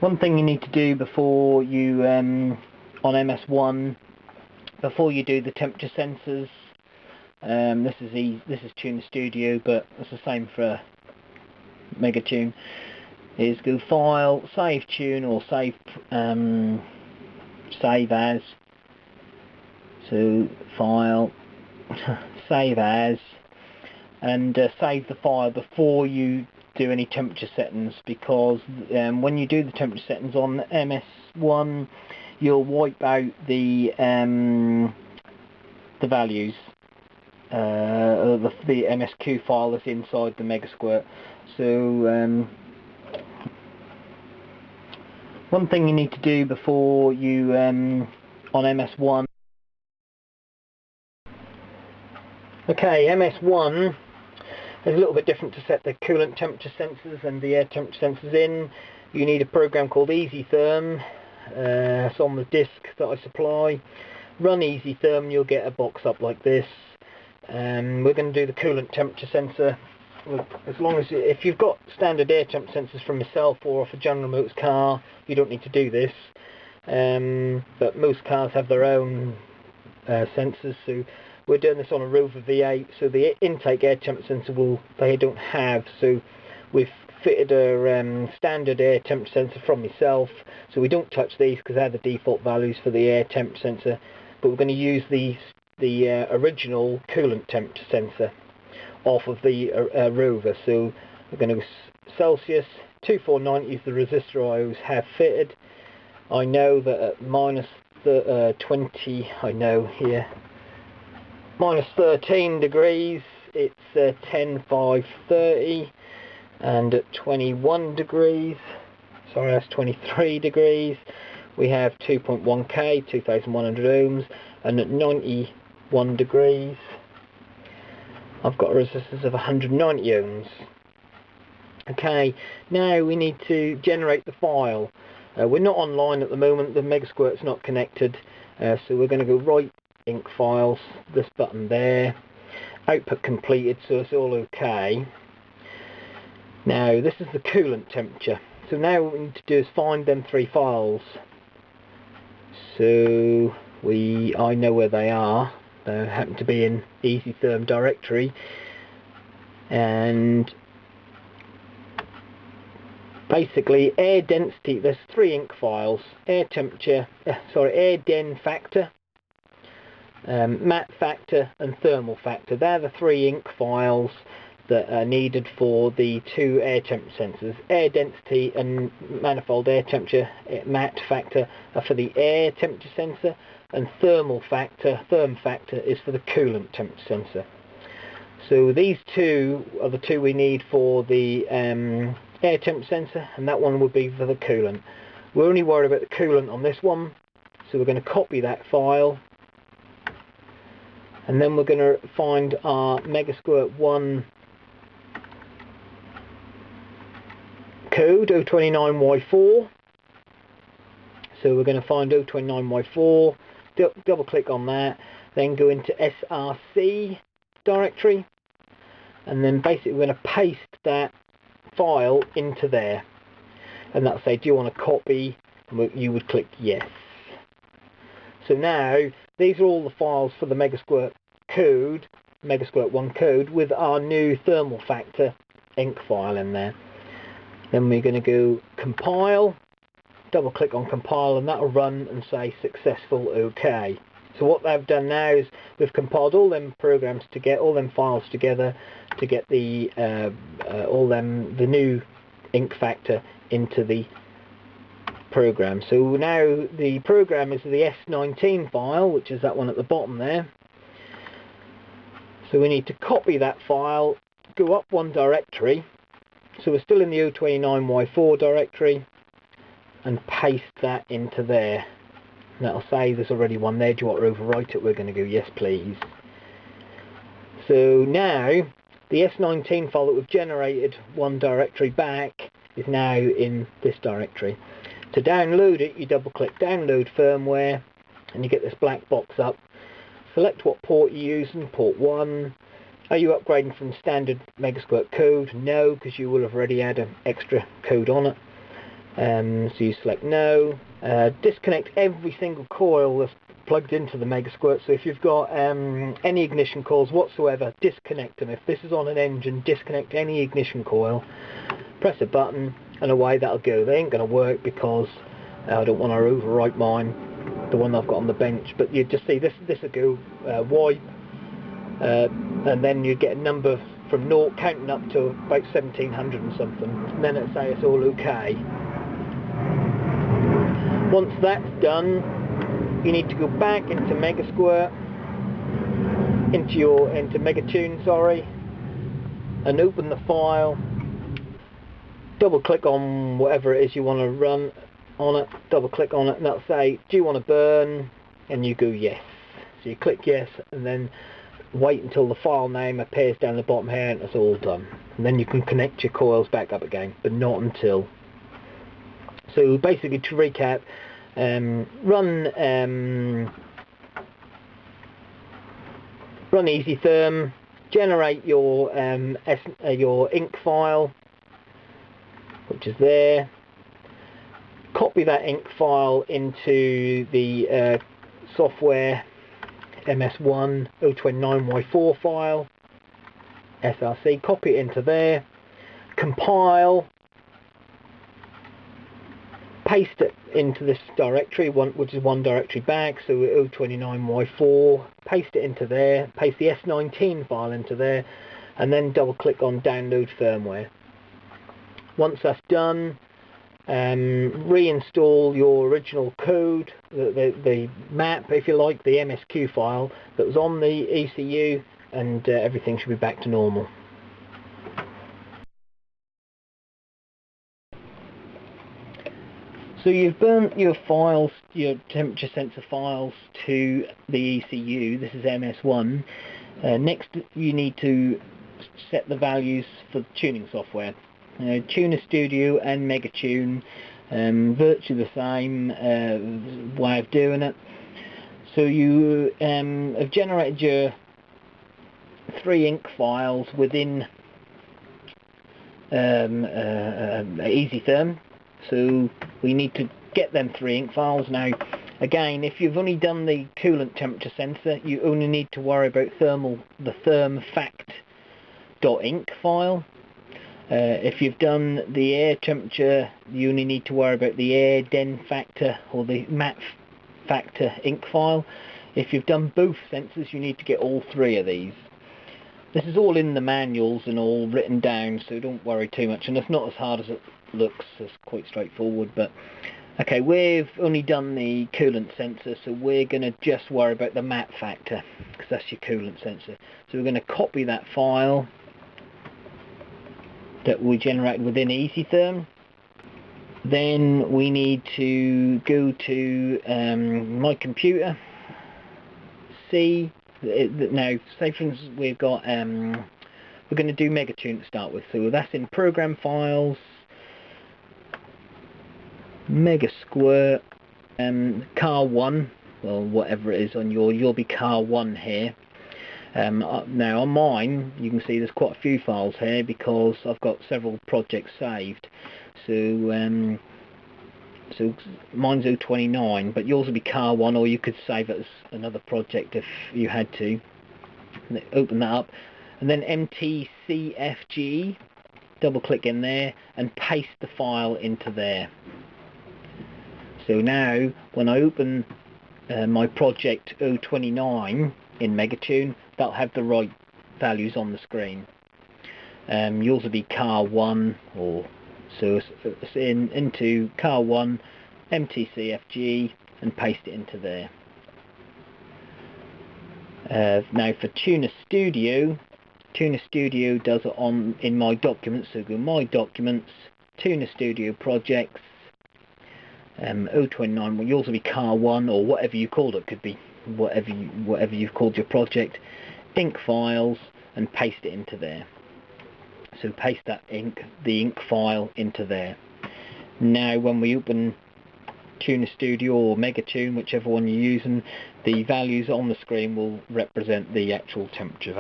One thing you need to do before you, on MS1, before you do the temperature sensors, this is Tuner Studio, but it's the same for Megatune, is go File, Save Tune, or Save As. So File, Save As, and save the file before you do any temperature settings, because when you do the temperature settings on MS1, you'll wipe out the values, the MSQ file that's inside the Megasquirt. So one thing you need to do before you on MS1. Okay, MS1 is a little bit different to set the coolant temperature sensors and the air temperature sensors in. You need a program called EasyTherm. It's on the disk that I supply. Run EasyTherm and you'll get a box up like this. We're going to do the coolant temperature sensor. As long as, if you've got standard air temperature sensors from yourself or off a General Motors car, you don't need to do this. But most cars have their own sensors, so we're doing this on a Rover V8, so the intake air temperature sensor they don't have, so we've fitted a standard air temperature sensor from myself, so we don't touch these because they're the default values for the air temperature sensor, but we're going to use the original coolant temperature sensor off of the Rover. So we're going to go Celsius 2490 is the resistor I always have fitted. I know that at minus 20, I know here, minus 13 degrees it's 10,530, and at 21 degrees, sorry that's 23 degrees, we have 2.1k, 2100 ohms, and at 91 degrees I've got a resistance of 190 ohms. Okay, now we need to generate the file. We're not online at the moment, the Megasquirt's not connected, so we're going to go Write Ink Files, this button there, output completed, so it's all okay. Now this is the coolant temperature, so now what we need to do is find them three files. So I know where they are. They happen to be in EasyTherm directory, and basically air density, there's three ink files: air temperature, air den factor, matte factor and thermal factor. They're the three ink files that are needed for the two air temperature sensors. Air density and manifold air temperature, matte factor, are for the air temperature sensor, and therm factor is for the coolant temperature sensor. So these two are the two we need for the air temperature sensor, and that one would be for the coolant. We're only worried about the coolant on this one, so we're going to copy that file, and then we're going to find our Megasquirt 1 code, 029Y4. So we're going to find 029Y4, double click on that, then go into SRC directory, and then basically we're going to paste that file into there, and that'll say, do you want to copy? And you would click yes. So now these are all the files for the Megasquirt code, Megasquirt 1 code, with our new thermal factor ink file in there. Then we're going to go compile, double click on compile, and that'll run and say successful, okay. So what they've done now is we've compiled all them programs to get all them files together to get the the new ink factor into the program. So now the program is the S19 file, which is that one at the bottom there. So we need to copy that file, go up one directory, so we're still in the 029Y4 directory, and paste that into there. And that'll say there's already one there. Do you want to overwrite it? We're going to go yes please. So now the S19 file that we've generated one directory back is now in this directory. To download it, you double click download firmware, and you get this black box up. Select what port you're using, port 1. Are you upgrading from standard Megasquirt code? No, because you will have already had an extra code on it. So you select no. Disconnect every single coil that's plugged into the Megasquirt. So if you've got any ignition coils whatsoever, disconnect them. If this is on an engine, disconnect any ignition coil, press a button, and away that'll go. They ain't going to work because I don't want to overwrite mine, the one I've got on the bench. But you just see this will go wipe, and then you get a number from 0 counting up to about 1700 and something, and then it'll say it's all okay. Once that's done, you need to go back into Megasquirt, into Megatune, sorry, and open the file. Double click on whatever it is you want to run on it. Double click on it, and that'll say, "Do you want to burn?" And you go yes. So you click yes, and then wait until the file name appears down the bottom here, and it's all done. And then you can connect your coils back up again, but not until. So basically, to recap, run EasyTherm, generate your ink file, which is there. Copy that ink file into the software MS1 029Y4 file, SRC. Copy it into there. Compile. Paste it into this directory, which is one directory back, so 029Y4, paste it into there, paste the S19 file into there, and then double click on download firmware. Once that's done, reinstall your original code, the map, if you like, the MSQ file that was on the ECU, and everything should be back to normal. So you've burnt your files, your temperature sensor files, to the ECU. This is MS1. Next you need to set the values for the tuning software. Tuner Studio and Megatune, virtually the same way of doing it. So you have generated your 3 ink files within EasyTherm. So we need to get them 3 ink files. Now again, if you've only done the coolant temperature sensor, you only need to worry about the thermfact.ink file. If you've done the air temperature, you only need to worry about the air den factor or the mat factor ink file. If you've done both sensors, you need to get all 3 of these. This is all in the manuals and all written down, so don't worry too much, and it's not as hard as it looks. It's quite straightforward. But okay, we've only done the coolant sensor, so we're going to just worry about the mat factor, because that's your coolant sensor. So we're going to copy that file that we generated within EasyTherm. Then we need to go to my computer, see. Now, say for instance we've got, we're going to do Megatune to start with, so that's in Program Files, Megasquirt, Car 1, well whatever it is on you'll be Car 1 here. Now on mine, you can see there's quite a few files here because I've got several projects saved. So so mine's 029, but yours will be Car 1, or you could save it as another project if you had to. Open that up, and then MTCFG, double click in there and paste the file into there. So now when I open my project 029 in Megatune, that'll have the right values on the screen. Yours will be Car 1, or so it's into Car 1, MTCFG, and paste it into there. Now for Tuner Studio does it in my documents, so go My Documents, Tuner Studio Projects, 029, well yours will be Car 1, or whatever you called it, could be whatever you've called your project, ink files, and paste it into there. So paste that the ink file into there. Now when we open Tuner Studio or Megatune, whichever one you're using, the values on the screen will represent the actual temperature.